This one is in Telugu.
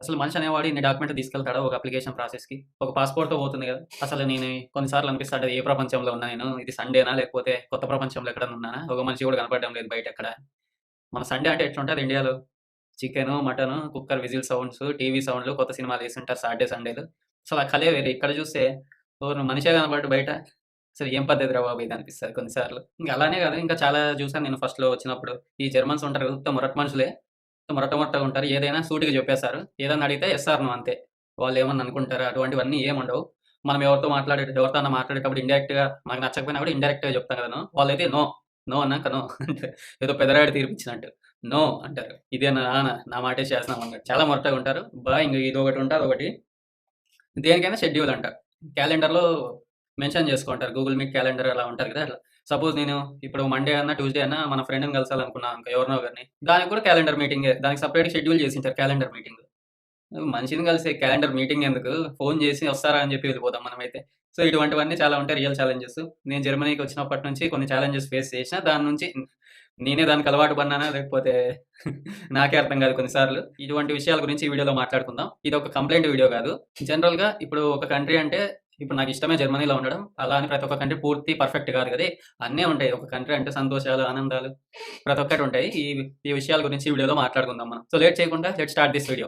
అసలు మనిషి అనేవాడు ఇన్ని డాక్యుమెంట్లు తీసుకెళ్తాడా ఒక అప్లికేషన్ ప్రాసెస్‌కి? ఒక పాస్‌పోర్ట్‌తో పోతుంది గదా! అసలు నేను కొన్ని సార్లు అనిపిస్తాంటది ఏ ప్రపంచంలో ఉన్నా నేను? ఇది సండేనా? లేకపోతే కొత్త ప్రపంచంలో ఎక్కడన్నా ఉన్నానా? ఒక మనిషి గూడా కనపడడం లేదు బయటెక్కడ. మన సండే అంటే ఎట్లుంటది ఇండియాలో? Chicken, mutton, cooker whistle sounds, TV సౌండ్‌లు, కొత్త సినిమాలేసుంటారు సాటర్‌డే, సండేలు. అసలు ఆ కలే వేరే. ఇక్కడ చూస్తే ఓరిని మనిషే కనపడడు బయట. అసలు ఏం పద్ధతిరా బాబు ఇది అనిపిస్తది కొన్ని సార్లు. ఇంక అలానే కాదు ఇంకా చాలా చూసాను నేను ఫస్ట్‌లో వచ్చినప్పుడు. ఈ జర్మన్స్ ఉంటారు కదా! ఉత్త మొరటు మనుషులే. మొరటొమొరటగా ఉంటారు. ఏదైనా సూటిగా చెప్పేస్తారు. ఏదన్నా అడిగితే యెస్ ఆర్ నో అంతే. వాళ్ళేమన్నా అనుకుంటారా? అటువంటివన్నీ ఏముండవు. మనం ఎవరితో అన్నా మాట్లాడేటప్పుడు ఇండైరెక్ట్‌గా మనకు నచ్చకపోయినా కూడా ఇండైరెక్ట్‌గా చెప్తాం కదా! నో. వాళ్ళైతే నో. నో అన్నాక నో అంతే. ఏదో పెద్దరాయుడు తీర్పిచ్చినట్టు. నో అంటారు. ఇదేనా నా మాటే శాసనం అన్నట్టు. చాలా మొరటగా ఉంటారు. ఇంగ ఇదొకటి ఉంటే అదొకటి. దేనికైనా షెడ్యూల్ అంట. క్యాలెండర్‌లో మెన్షన్ చేసుకుంటారు. గూగుల్ మీట్ క్యాలెండర్ అలా ఉంటది కదా! అట్లా. సపోజ్ నేను ఇప్పుడు మండే అన్నా, ట్యూస్‌డే అన్నా మన ఫ్రెండ్‌ని కలసాలనుకున్నా అనుకో ఎవరినో ఒకరిని. దానికి కూడా క్యాలెండర్ మీటింగే. దానికి సెపరేట్‌గా షెడ్యూల్ చేసుంటారు క్యాలెండర్ మీటింగ్. మనిషిని కలిసే క్యాలెండర్ మీటింగ్ ఎందుకు? ఫోను చేసి వస్తారా అని చెప్పి వెళ్ళిపోతాం మనమైతే. సో, ఇటువంటివన్నీ చాలా ఉంటాయి రియల్ ఛాలెంజెస్. నేను జర్మనీకి వచ్చినప్పటి నుంచి కొన్ని ఛాలెంజెస్ ఫేస్ చేసినా. దాని నుంచి నేనే దానికి అలవాటు పడినానా? లేకపోతే నాకే అర్థం కాదు కొన్ని సార్లు. ఇటువంటి విషయాల గురించి ఈ వీడియోలో మాట్లాడుకుందాం. ఇదొక కంప్లెయింట్ వీడియో కాదు. జనరల్‌గా ఇప్పుడు ఒక కంట్రీ అంటే ఇప్పుడు నాకిష్టమే జర్మనీలో ఉండడం. అలా అని ప్రతి ఒక్క కంట్రీ పూర్తి పర్ఫెక్ట్ కాదు గదే! అన్నీ ఉంటాయి. ఒక కంట్రీ అంటే సంతోషాలు, ఆనందాలు ప్రతి ఒక్కటి ఉంటాయి. ఈ ఈ విషయాల గురించి ఈ వీడియోలో మాట్లాడుకుందాం మనం. సో, లేట్ చేయకుండా లెట్స్ స్టార్ట్ దిస్ వీడియో.